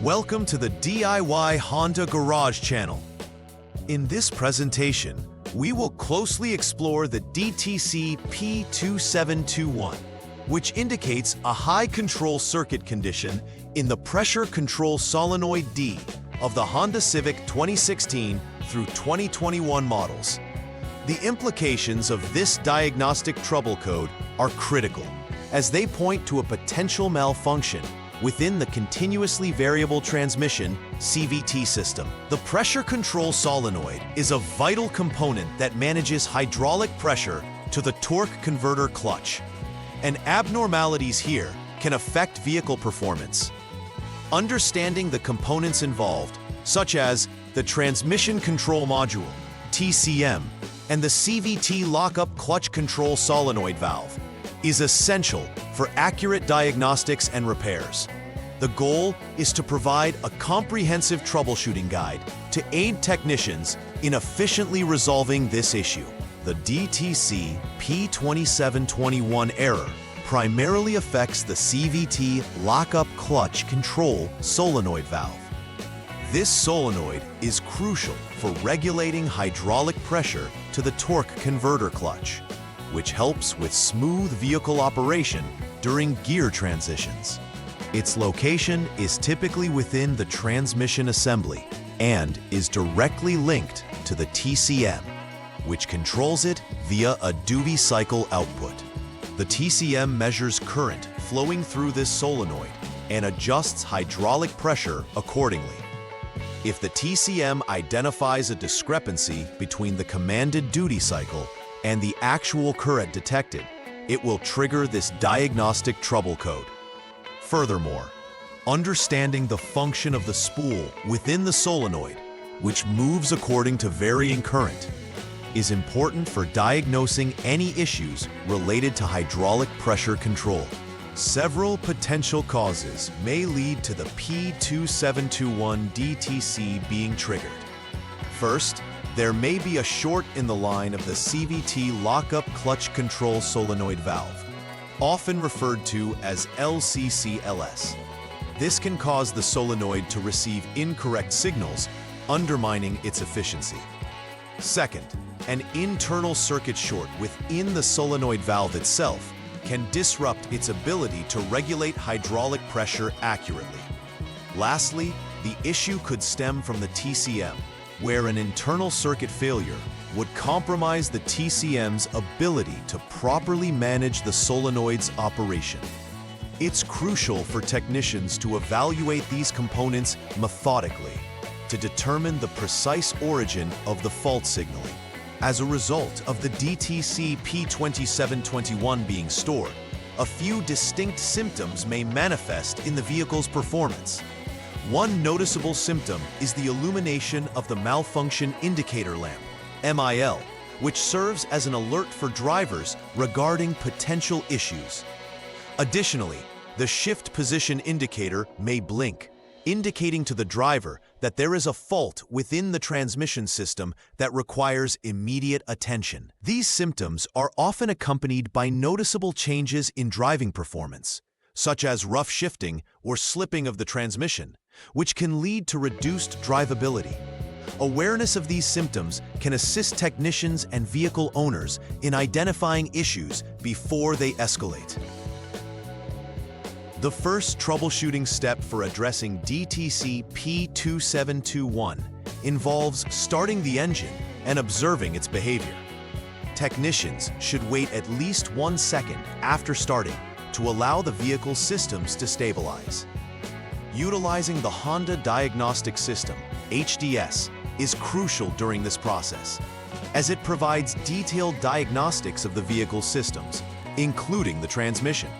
Welcome to the DIY Honda Garage channel. In this presentation, we will closely explore the DTC P2721, which indicates a high control circuit condition in the pressure control solenoid D of the Honda Civic 2016 through 2021 models. The implications of this diagnostic trouble code are critical, as they point to a potential malfunction within the continuously variable transmission CVT system. The pressure control solenoid is a vital component that manages hydraulic pressure to the torque converter clutch, and abnormalities here can affect vehicle performance. Understanding the components involved, such as the transmission control module, TCM, and the CVT lockup clutch control solenoid valve, is essential for accurate diagnostics and repairs. The goal is to provide a comprehensive troubleshooting guide to aid technicians in efficiently resolving this issue. The DTC P2721 error primarily affects the CVT lockup clutch control solenoid valve. This solenoid is crucial for regulating hydraulic pressure to the torque converter clutch, which helps with smooth vehicle operation during gear transitions. Its location is typically within the transmission assembly and is directly linked to the TCM, which controls it via a duty cycle output. The TCM measures current flowing through this solenoid and adjusts hydraulic pressure accordingly. If the TCM identifies a discrepancy between the commanded duty cycle and the actual current detected, it will trigger this diagnostic trouble code. Furthermore, understanding the function of the spool within the solenoid, which moves according to varying current, is important for diagnosing any issues related to hydraulic pressure control. Several potential causes may lead to the P2721 DTC being triggered. First, there may be a short in the line of the CVT lockup clutch control solenoid valve, often referred to as LCCLS. This can cause the solenoid to receive incorrect signals, undermining its efficiency. Second, an internal circuit short within the solenoid valve itself can disrupt its ability to regulate hydraulic pressure accurately. Lastly, the issue could stem from the TCM, where an internal circuit failure would compromise the TCM's ability to properly manage the solenoid's operation. It's crucial for technicians to evaluate these components methodically to determine the precise origin of the fault signaling. As a result of the DTC P2721 being stored, a few distinct symptoms may manifest in the vehicle's performance. One noticeable symptom is the illumination of the malfunction indicator lamp, MIL, which serves as an alert for drivers regarding potential issues. Additionally, the shift position indicator may blink, indicating to the driver that there is a fault within the transmission system that requires immediate attention. These symptoms are often accompanied by noticeable changes in driving performance, such as rough shifting or slipping of the transmission, which can lead to reduced drivability. Awareness of these symptoms can assist technicians and vehicle owners in identifying issues before they escalate. The first troubleshooting step for addressing DTC P2721 involves starting the engine and observing its behavior. Technicians should wait at least 1 second after starting to allow the vehicle's systems to stabilize. Utilizing the Honda Diagnostic System, HDS, is crucial during this process, as it provides detailed diagnostics of the vehicle's systems, including the transmission.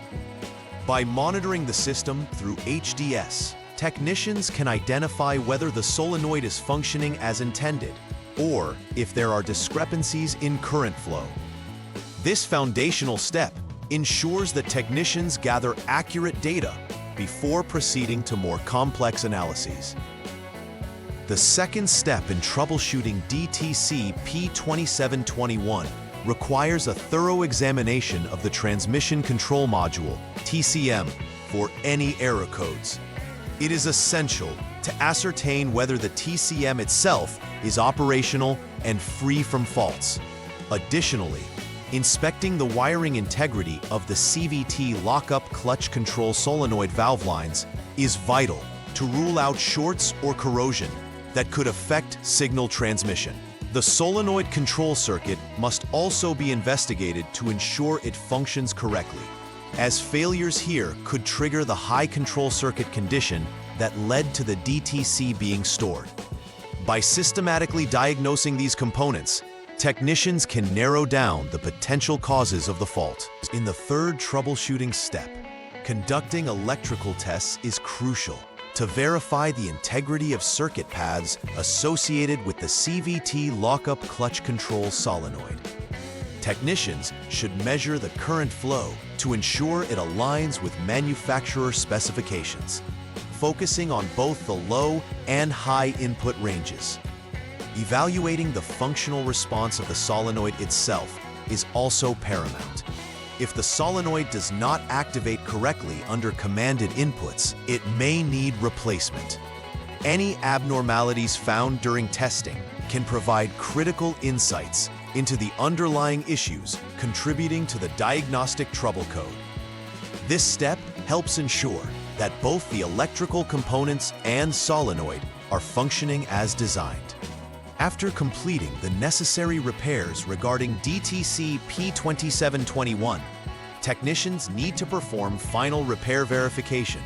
By monitoring the system through HDS, technicians can identify whether the solenoid is functioning as intended or if there are discrepancies in current flow. This foundational step ensures that technicians gather accurate data before proceeding to more complex analyses. The second step in troubleshooting DTC P2721 requires a thorough examination of the transmission control module, TCM, for any error codes. It is essential to ascertain whether the TCM itself is operational and free from faults. Additionally, inspecting the wiring integrity of the CVT lockup clutch control solenoid valve lines is vital to rule out shorts or corrosion that could affect signal transmission. The solenoid control circuit must also be investigated to ensure it functions correctly, as failures here could trigger the high control circuit condition that led to the DTC being stored. By systematically diagnosing these components, technicians can narrow down the potential causes of the fault. In the third troubleshooting step, conducting electrical tests is crucial to verify the integrity of circuit paths associated with the CVT lockup clutch control solenoid. Technicians should measure the current flow to ensure it aligns with manufacturer specifications, focusing on both the low and high input ranges. Evaluating the functional response of the solenoid itself is also paramount. If the solenoid does not activate correctly under commanded inputs, it may need replacement. Any abnormalities found during testing can provide critical insights into the underlying issues contributing to the diagnostic trouble code. This step helps ensure that both the electrical components and solenoid are functioning as designed. After completing the necessary repairs regarding DTC P2721, technicians need to perform final repair verification.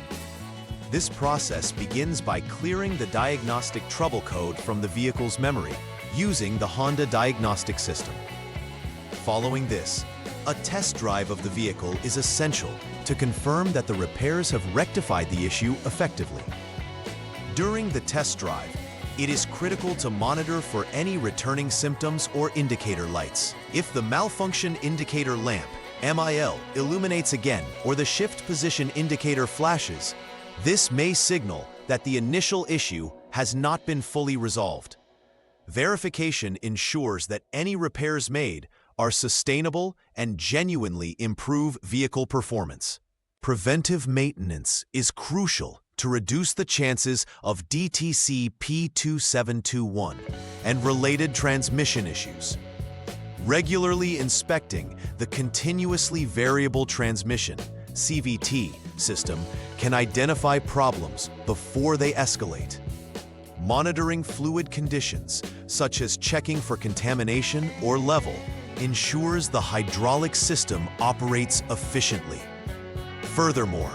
This process begins by clearing the diagnostic trouble code from the vehicle's memory using the Honda Diagnostic System. Following this, a test drive of the vehicle is essential to confirm that the repairs have rectified the issue effectively. During the test drive, it is critical to monitor for any returning symptoms or indicator lights. If the malfunction indicator lamp, MIL, illuminates again or the shift position indicator flashes, this may signal that the initial issue has not been fully resolved. Verification ensures that any repairs made are sustainable and genuinely improve vehicle performance. Preventive maintenance is crucial to reduce the chances of DTC P2721 and related transmission issues. Regularly inspecting the continuously variable transmission (CVT) system can identify problems before they escalate. Monitoring fluid conditions, such as checking for contamination or level, ensures the hydraulic system operates efficiently. Furthermore,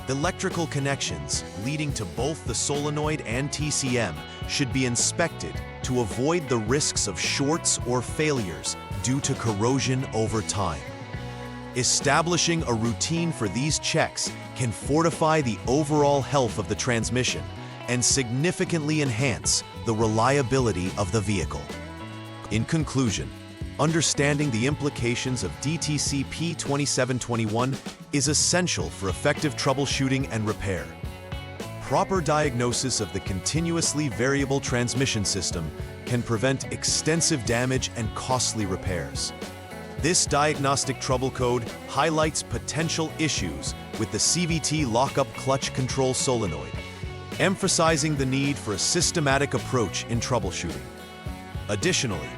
electrical connections leading to both the solenoid and TCM should be inspected to avoid the risks of shorts or failures due to corrosion over time. Establishing a routine for these checks can fortify the overall health of the transmission and significantly enhance the reliability of the vehicle. In conclusion, understanding the implications of DTC P2721 is essential for effective troubleshooting and repair. Proper diagnosis of the continuously variable transmission system can prevent extensive damage and costly repairs. This diagnostic trouble code highlights potential issues with the CVT lockup clutch control solenoid, emphasizing the need for a systematic approach in troubleshooting. Additionally,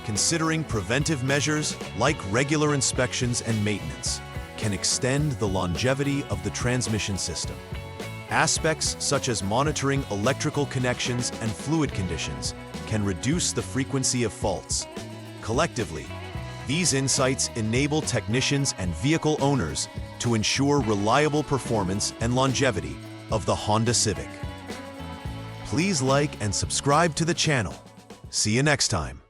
considering preventive measures like regular inspections and maintenance can extend the longevity of the transmission system. Aspects such as monitoring electrical connections and fluid conditions can reduce the frequency of faults. Collectively, these insights enable technicians and vehicle owners to ensure reliable performance and longevity of the Honda Civic. Please like and subscribe to the channel. See you next time.